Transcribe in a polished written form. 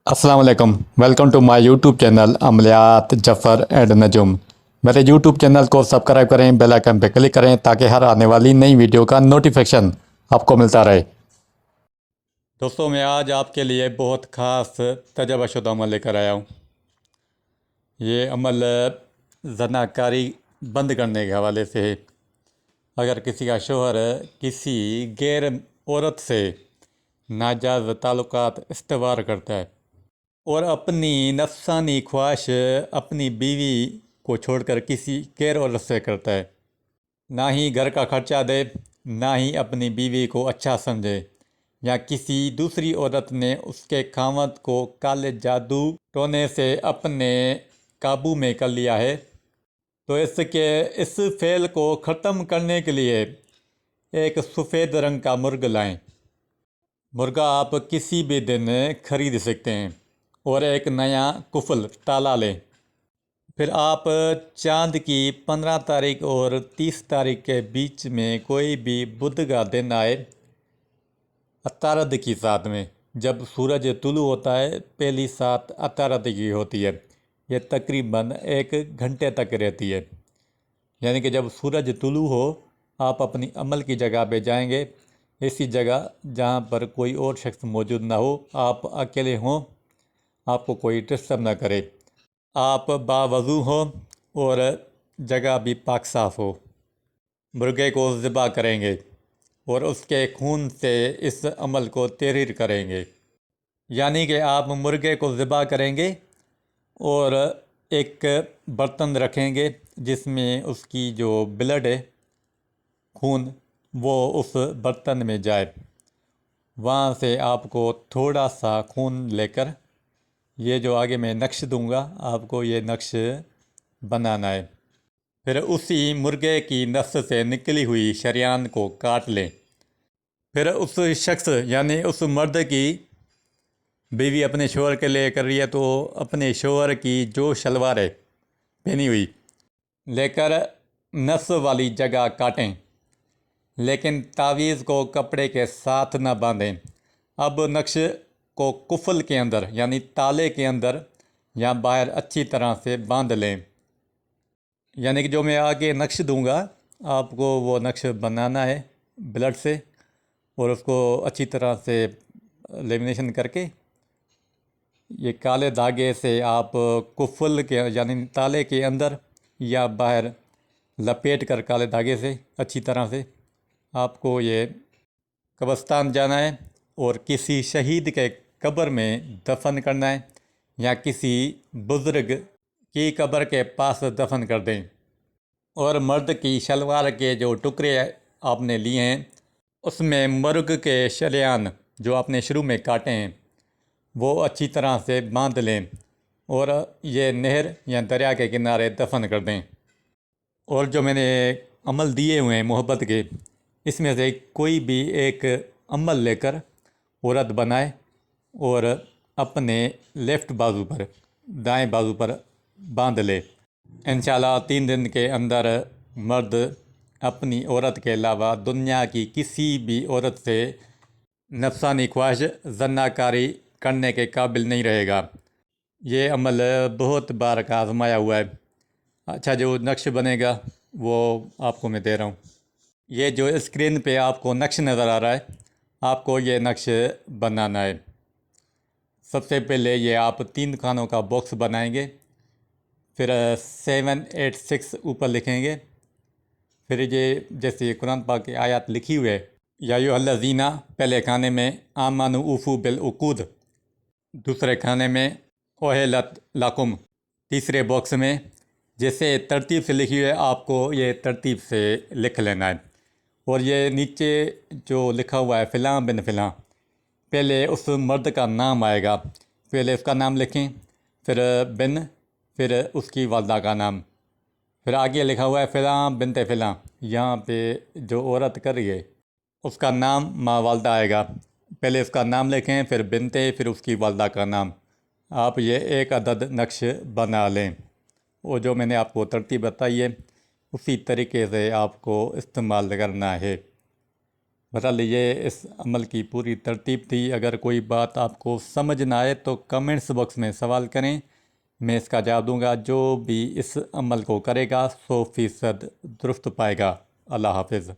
अस्सलाम वालेकुम। Welcome to my YouTube channel अमलियात जफ़र एंड नजुम। मेरे यूट्यूब चैनल को सब्सक्राइब करें, बेल आइकन पर क्लिक करें ताकि हर आने वाली नई वीडियो का नोटिफिकेशन आपको मिलता रहे। दोस्तों, मैं आज आपके लिए बहुत ख़ास तजर्बाशुदा अमल लेकर आया हूँ। ये अमल ज़नाकारी बंद करने के हवाले से है। अगर किसी का शोहर किसी गैर औरत से नाजायज़ ताल्लुकात इस्तेवार करता है और अपनी नफसानी ख्वाहिश अपनी बीवी को छोड़कर किसी गैर औरत से करता है, ना ही घर का खर्चा दे, ना ही अपनी बीवी को अच्छा समझे, या किसी दूसरी औरत ने उसके खामद को काले जादू टोने से अपने काबू में कर लिया है, तो इस फेल को ख़त्म करने के लिए एक सफ़ेद रंग का मुर्ग लाएं। मुर्गा आप किसी भी दिन खरीद सकते हैं और एक नया कुफल ताला लें। फिर आप चांद की 15 तारीख और 30 तारीख के बीच में कोई भी बुध का दिन आए, अतारद की साथ में, जब सूरज तुलू होता है, पहली सात अतारद की होती है। यह तकरीबन 1 घंटे तक रहती है। यानी कि जब सूरज तुलू हो, आप अपनी अमल की जगह पे जाएंगे, ऐसी जगह जहाँ पर कोई और शख्स मौजूद ना हो, आप अकेले हों, आपको कोई डिस्टर्ब ना करे, आप बावज़ू हो और जगह भी पाक साफ़ हो। मुर्गे को ज़िबा करेंगे और उसके खून से इस अमल को तहरीर करेंगे। यानी कि आप मुर्गे को ज़िबा करेंगे और एक बर्तन रखेंगे जिसमें उसकी जो ब्लड है, खून, वो उस बर्तन में जाए। वहाँ से आपको थोड़ा सा खून लेकर, ये जो आगे मैं नक्श दूंगा आपको, ये नक्श बनाना है। फिर उसी मुर्गे की नस से निकली हुई शरियान को काट लें। फिर उस शख्स यानी उस मर्द की बीवी अपने शोहर के लिए कर रही है, तो अपने शोहर की जो शलवार है पहनी हुई लेकर नस वाली जगह काटें, लेकिन तावीज़ को कपड़े के साथ न बांधें। अब नक्श को कुफल के अंदर यानी ताले के अंदर या बाहर अच्छी तरह से बांध लें। यानी कि जो मैं आगे नक्श दूंगा आपको, वो नक्श बनाना है ब्लड से, और उसको अच्छी तरह से लेमिनेशन करके ये काले धागे से आप कुफल के यानी ताले के अंदर या बाहर लपेट कर काले धागे से अच्छी तरह से आपको ये कब्रिस्तान जाना है और किसी शहीद के कब्र में दफन करना है, या किसी बुज़ुर्ग की कब्र के पास दफन कर दें। और मर्द की शलवार के जो टुकड़े आपने लिए हैं, उसमें मुर्ग के शरियान जो आपने शुरू में काटे हैं वो अच्छी तरह से बांध लें और ये नहर या दरिया के किनारे दफन कर दें। और जो मैंने अमल दिए हुए हैं मोहब्बत के, इसमें से कोई भी एक अमल लेकर औरत बनाए और अपने लेफ़्ट बाजू पर, दाएं बाजू पर बांध ले। इंशाल्लाह 3 दिन के अंदर मर्द अपनी औरत के अलावा दुनिया की किसी भी औरत से नफसानी ख्वाहिश, ज़नाकारी करने के काबिल नहीं रहेगा। ये अमल बहुत बार का आजमाया हुआ है। अच्छा, जो नक्श बनेगा वो आपको मैं दे रहा हूँ। ये जो स्क्रीन पे आपको नक्श नज़र आ रहा है, आपको ये नक्श बनाना है। सबसे पहले ये आप 3 खानों का बॉक्स बनाएंगे, फिर 786 ऊपर लिखेंगे। फिर ये जैसे कुरान पाक की आयत लिखी हुई है, या अय्युहल्लज़ीना, पहले खाने में आमनु ऊफू बिल उकूद, दूसरे खाने में ओहिलत लकुम, तीसरे बॉक्स में जैसे तरतीब से लिखी हुई है आपको ये तरतीब से लिख लेना है। और ये नीचे जो लिखा हुआ है फ़िलां बिन फ़िलां, पहले उस मर्द का नाम आएगा, पहले उसका नाम लिखें, फिर बिन, फिर उसकी वालदा का नाम, फिर आगे लिखा हुआ है फ़िलां बिनते फ़िलां। यहाँ पे जो औरत कर रही है उसका नाम माँ वालदा आएगा, पहले उसका नाम लिखें, फिर बिनते, फिर उसकी वालदा का नाम। आप ये एक अदद नक्श बना लें और जो मैंने आपको तरतीब बताई है उसी तरीके से आपको इस्तेमाल करना है। بہرحال یہ اس عمل کی پوری ترتیب تھی. اگر کوئی بات آپ کو سمجھ نہ آئے تو کمنٹس باکس میں سوال کریں، میں اس کا جواب دوں گا. جو بھی اس عمل کو کرے گا 100% درست پائے گا. اللہ حافظ.